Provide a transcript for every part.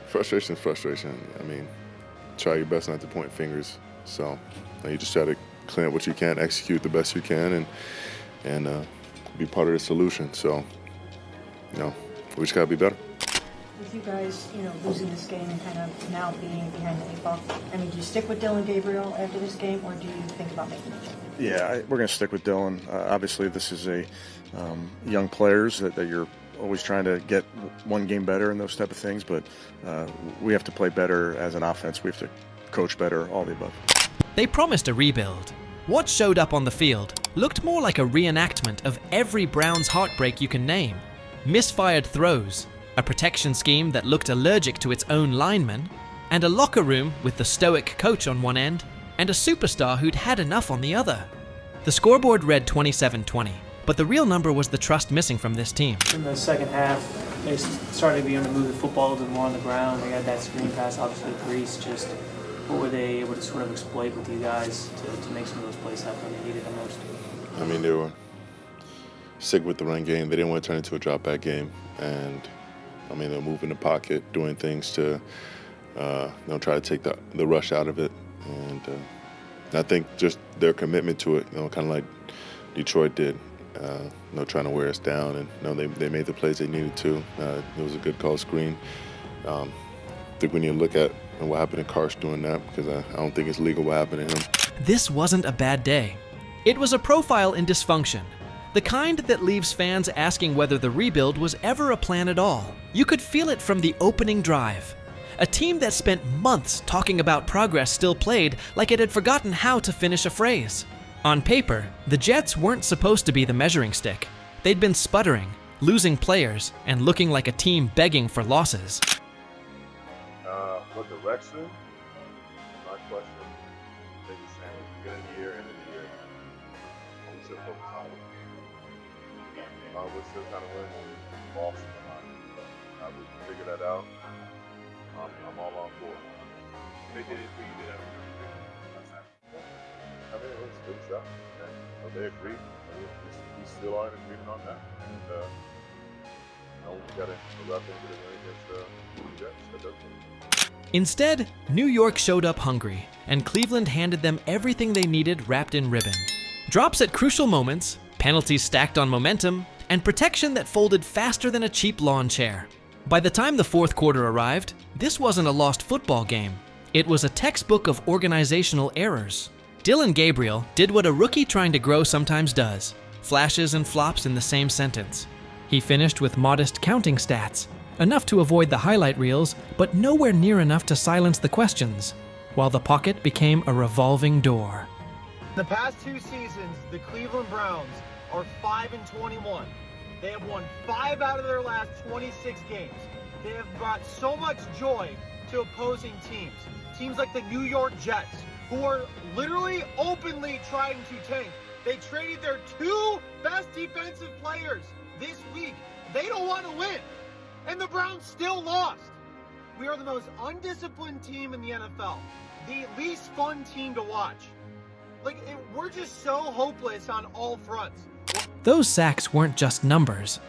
Frustration is frustration. I mean, try your best not to point fingers. So you just try to clean up what you can, execute the best you can, and be part of the solution. So, we just got to be better. With you guys, losing this game and kind of now being behind the 8 ball, I mean, do you stick with Dillon Gabriel after this game, or do you think about making a change? Yeah, we're going to stick with Dillon. Obviously, this is a young players that you're always trying to get one game better and those type of things, but we have to play better as an offense. We have to coach better, all the above. They promised a rebuild. What showed up on the field looked more like a reenactment of every Browns heartbreak you can name. Misfired throws, a protection scheme that looked allergic to its own linemen, and a locker room with the stoic coach on one end and a superstar who'd had enough on the other. The scoreboard read 27-20, but the real number was the trust missing from this team. In the second half, they started to be able to move the football a little bit more on the ground. They had that screen pass, obviously, with Grease. Just what were they able to sort of exploit with you guys to make some of those plays happen when they needed the most? I mean, they were sick with the run game. They didn't want to turn it into a drop-back game. And, I mean, they're moving the pocket, doing things to try to take the rush out of it. And I think just their commitment to it, kind of like Detroit did, trying to wear us down. And, they made the plays they needed to. It was a good call screen. I think we need to look at what happened to Karsh doing that, because I don't think it's legal what happened to him. This wasn't a bad day. It was a profile in dysfunction. The kind that leaves fans asking whether the rebuild was ever a plan at all. You could feel it from the opening drive. A team that spent months talking about progress still played like it had forgotten how to finish a phrase. On paper, the Jets weren't supposed to be the measuring stick. They'd been sputtering, losing players, and looking like a team begging for losses. What direction? My question. They were saying beginning of the year, end of the year. We should focus on it. We're still kind of winning. Lost in the line. Now we can figure that out. I'm all on board. They did it for you, did everything. I mean, it was that. They agreed. We still are in agreement on that. And we got to wrap into the win against the Jets. That does it. Instead, New York showed up hungry, and Cleveland handed them everything they needed wrapped in ribbon. Drops at crucial moments, penalties stacked on momentum, and protection that folded faster than a cheap lawn chair. By the time the fourth quarter arrived, this wasn't a lost football game. It was a textbook of organizational errors. Dillon Gabriel did what a rookie trying to grow sometimes does, flashes and flops in the same sentence. He finished with modest counting stats, enough to avoid the highlight reels, but nowhere near enough to silence the questions, while the pocket became a revolving door. The past 2 seasons, the Cleveland Browns are 5-21. They have won 5 out of their last 26 games. They have brought so much joy to opposing teams. Teams like the New York Jets, who are literally openly trying to tank. They traded their 2 best defensive players this week. They don't want to win. And the Browns still lost. We are the most undisciplined team in the NFL. The least fun team to watch. We're just so hopeless on all fronts. Those sacks weren't just numbers.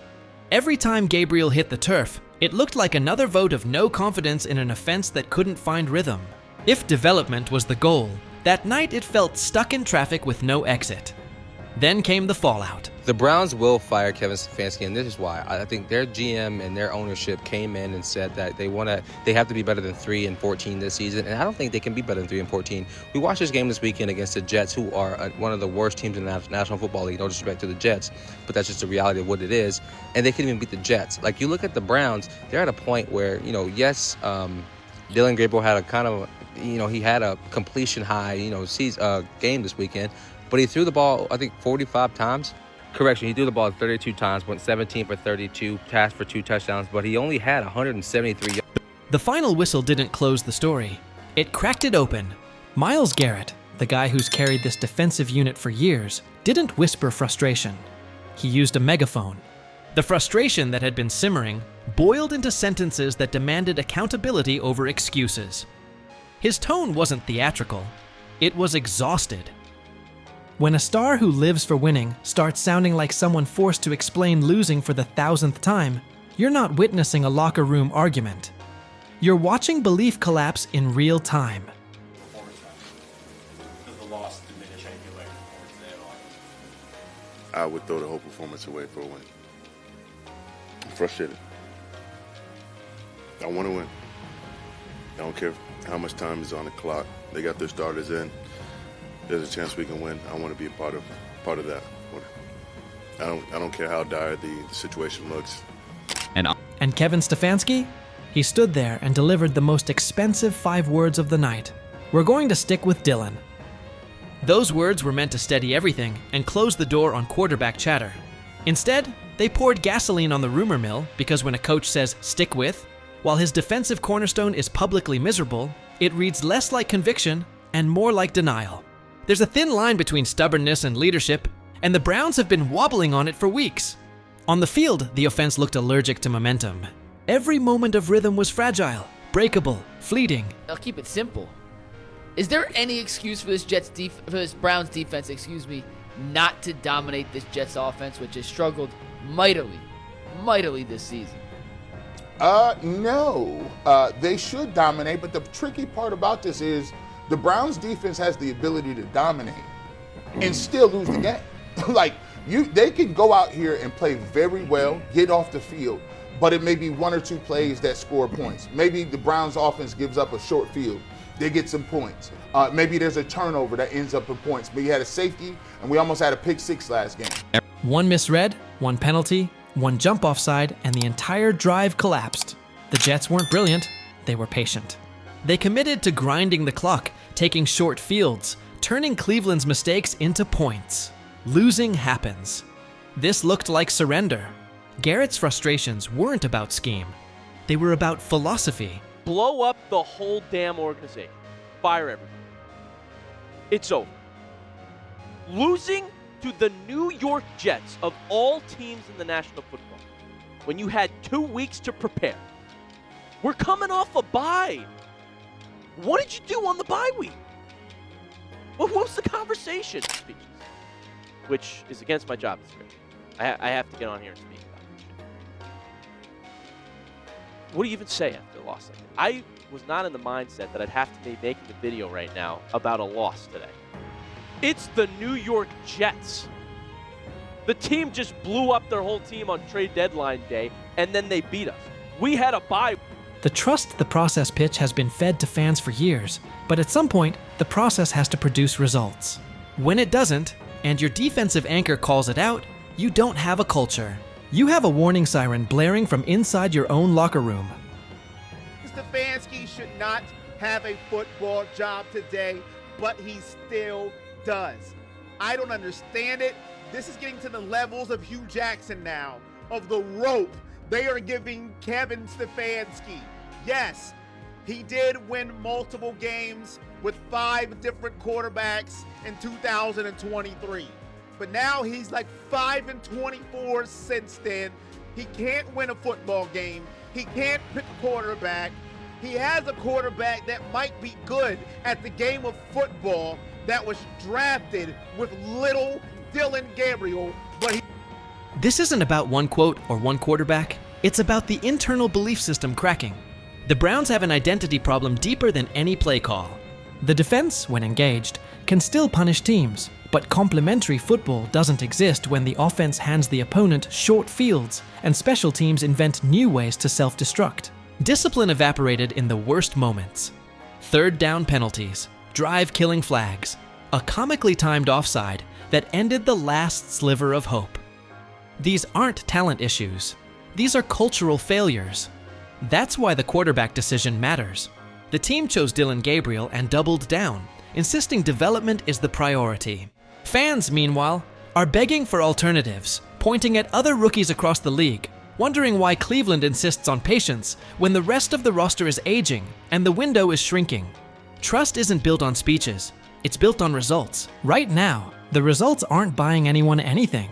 Every time Gabriel hit the turf, it looked like another vote of no confidence in an offense that couldn't find rhythm. If development was the goal, that night it felt stuck in traffic with no exit. Then came the fallout. The Browns will fire Kevin Stefanski, and this is why. I think their GM and their ownership came in and said that they have to be better than 3-14 this season, and I don't think they can be better than 3-14. We watched this game this weekend against the Jets, who are one of the worst teams in the National Football League. No disrespect to the Jets, but that's just the reality of what it is. And they couldn't even beat the Jets. Like, you look at the Browns, they're at a point where, yes, Dillon Gabriel had he had a completion high, game this weekend, but he threw the ball, I think, 45 times. Correction, he threw the ball 32 times, went 17 for 32, passed for 2 touchdowns, but he only had 173 yards. The final whistle didn't close the story. It cracked it open. Myles Garrett, the guy who's carried this defensive unit for years, didn't whisper frustration. He used a megaphone. The frustration that had been simmering boiled into sentences that demanded accountability over excuses. His tone wasn't theatrical. It was exhausted. When a star who lives for winning starts sounding like someone forced to explain losing for the 1,000th time, you're not witnessing a locker room argument. You're watching belief collapse in real time. Does the loss diminish anything like performance today at all? I would throw the whole performance away for a win. I'm frustrated. I want to win. I don't care how much time is on the clock. They got their starters in. There's a chance we can win. I want to be a part of that. I don't care how dire the situation looks. And Kevin Stefanski? He stood there and delivered the most expensive 5 words of the night. We're going to stick with Dillon. Those words were meant to steady everything and close the door on quarterback chatter. Instead, they poured gasoline on the rumor mill because when a coach says stick with, while his defensive cornerstone is publicly miserable, it reads less like conviction and more like denial. There's a thin line between stubbornness and leadership, and the Browns have been wobbling on it for weeks. On the field, the offense looked allergic to momentum. Every moment of rhythm was fragile, breakable, fleeting. I'll keep it simple. Is there any excuse for this Browns defense, not to dominate this Jets offense, which has struggled mightily this season? No. They should dominate, but the tricky part about this is the Browns defense has the ability to dominate and still lose the game. They can go out here and play very well, get off the field, but it may be 1 or 2 plays that score points. Maybe the Browns offense gives up a short field. They get some points. Maybe there's a turnover that ends up in points. But you had a safety, and we almost had a pick 6 last game. 1 misread, 1 penalty, 1 jump offside, and the entire drive collapsed. The Jets weren't brilliant, they were patient. They committed to grinding the clock, taking short fields, turning Cleveland's mistakes into points. Losing happens. This looked like surrender. Garrett's frustrations weren't about scheme. They were about philosophy. Blow up the whole damn organization. Fire everyone. It's over. Losing to the New York Jets, of all teams in the National Football, when you had 2 weeks to prepare. We're coming off a bye. What did you do on the bye week? What was the conversation? Speeches, which is against my job description. I have to get on here and speak about it. What do you even say after a loss like that? I was not in the mindset that I'd have to be making a video right now about a loss today. It's the New York Jets. The team just blew up their whole team on trade deadline day, and then they beat us. We had a bye. The trust the process pitch has been fed to fans for years, but at some point, the process has to produce results. When it doesn't, and your defensive anchor calls it out, you don't have a culture. You have a warning siren blaring from inside your own locker room. Stefanski should not have a football job today, but he still does. I don't understand it. This is getting to the levels of Hugh Jackson now, of the rope they are giving Kevin Stefanski. Yes, he did win multiple games with 5 different quarterbacks in 2023. But now he's like 5-24 since then. He can't win a football game. He can't pick a quarterback. He has a quarterback that might be good at the game of football that was drafted with little Dillon Gabriel, but he... This isn't about one quote or one quarterback. It's about the internal belief system cracking. The Browns have an identity problem deeper than any play call. The defense, when engaged, can still punish teams, but complementary football doesn't exist when the offense hands the opponent short fields and special teams invent new ways to self-destruct. Discipline evaporated in the worst moments. 3rd down penalties, drive-killing flags, a comically timed offside that ended the last sliver of hope. These aren't talent issues. These are cultural failures. That's why the quarterback decision matters. The team chose Dillon Gabriel and doubled down, insisting development is the priority. Fans, meanwhile, are begging for alternatives, pointing at other rookies across the league, wondering why Cleveland insists on patience when the rest of the roster is aging and the window is shrinking. Trust isn't built on speeches, it's built on results. Right now, the results aren't buying anyone anything.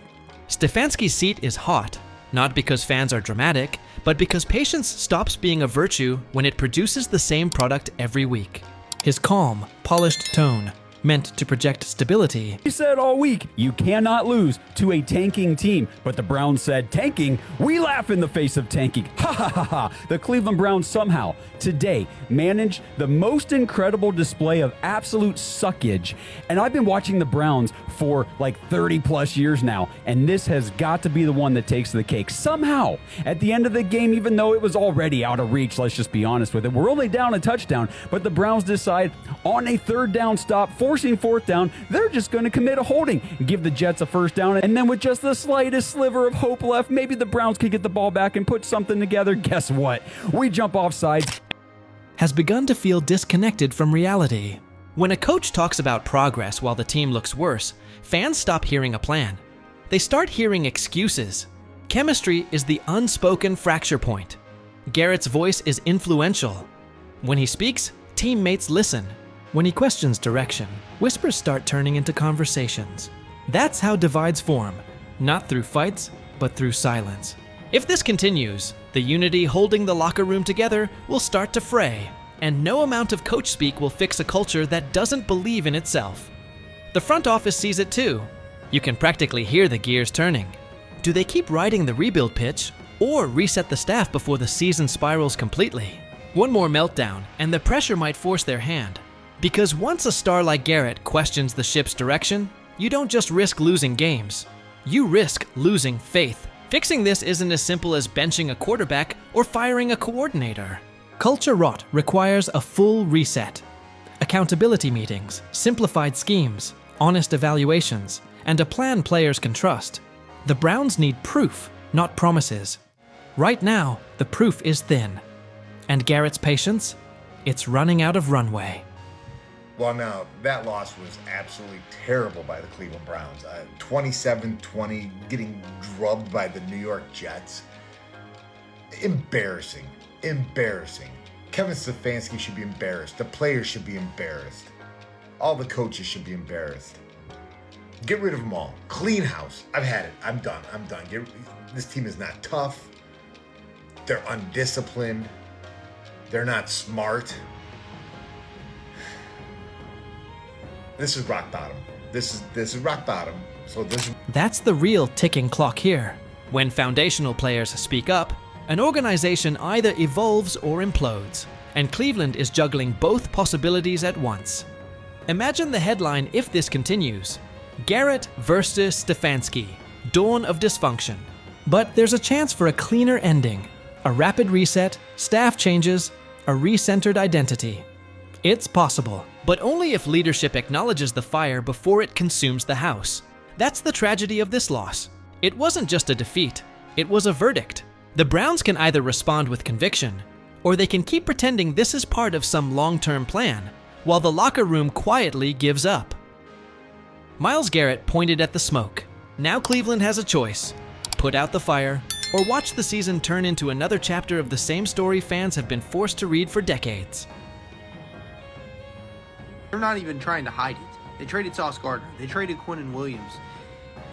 Stefanski's seat is hot, not because fans are dramatic, but because patience stops being a virtue when it produces the same product every week. His calm, polished tone, meant to project stability. We said all week, you cannot lose to a tanking team. But the Browns said, tanking? We laugh in the face of tanking. Ha ha ha ha. The Cleveland Browns somehow, today, managed the most incredible display of absolute suckage. And I've been watching the Browns for like 30 plus years now, and this has got to be the one that takes the cake. Somehow, at the end of the game, even though it was already out of reach, let's just be honest with it, we're only down a touchdown, but the Browns decide on a third down stop, forcing fourth down, they're just going to commit a holding, give the Jets a first down, and then with just the slightest sliver of hope left, maybe the Browns could get the ball back and put something together. Guess what? We jump offside. Has begun to feel disconnected from reality. When a coach talks about progress while the team looks worse, fans stop hearing a plan. They start hearing excuses. Chemistry is the unspoken fracture point. Garrett's voice is influential. When he speaks, teammates listen. When he questions direction, whispers start turning into conversations. That's how divides form, not through fights, but through silence. If this continues, the unity holding the locker room together will start to fray, and no amount of coach speak will fix a culture that doesn't believe in itself. The front office sees it too. You can practically hear the gears turning. Do they keep riding the rebuild pitch, or reset the staff before the season spirals completely? One more meltdown, and the pressure might force their hand. Because once a star like Garrett questions the ship's direction, you don't just risk losing games. You risk losing faith. Fixing this isn't as simple as benching a quarterback or firing a coordinator. Culture rot requires a full reset. Accountability meetings, simplified schemes, honest evaluations, and a plan players can trust. The Browns need proof, not promises. Right now, the proof is thin. And Garrett's patience? It's running out of runway. Well, now, that loss was absolutely terrible by the Cleveland Browns. 27-20, getting drubbed by the New York Jets. Embarrassing. Embarrassing. Kevin Stefanski should be embarrassed. The players should be embarrassed. All the coaches should be embarrassed. Get rid of them all. Clean house. I've had it. I'm done. This team is not tough. They're undisciplined. They're not smart. This is rock bottom. This is rock bottom. That's the real ticking clock here. When foundational players speak up, an organization either evolves or implodes, and Cleveland is juggling both possibilities at once. Imagine the headline if this continues: Garrett versus Stefanski, dawn of dysfunction. But there's a chance for a cleaner ending, a rapid reset, staff changes, a recentered identity. It's possible, but only if leadership acknowledges the fire before it consumes the house. That's the tragedy of this loss. It wasn't just a defeat, it was a verdict. The Browns can either respond with conviction, or they can keep pretending this is part of some long-term plan, while the locker room quietly gives up. Myles Garrett pointed at the smoke. Now Cleveland has a choice: put out the fire, or watch the season turn into another chapter of the same story fans have been forced to read for decades. They're not even trying to hide it. They traded Sauce Gardner. They traded Quinnen Williams.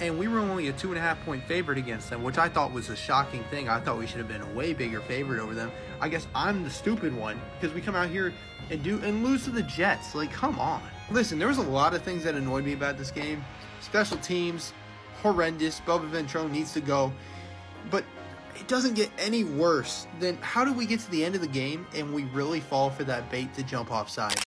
And we were only a 2.5-point favorite against them, which I thought was a shocking thing. I thought we should have been a way bigger favorite over them. I guess I'm the stupid one because we come out here and lose to the Jets. Like, come on. Listen, there was a lot of things that annoyed me about this game. Special teams, horrendous. Bubba Ventrone needs to go. But it doesn't get any worse than how do we get to the end of the game and we really fall for that bait to jump offside?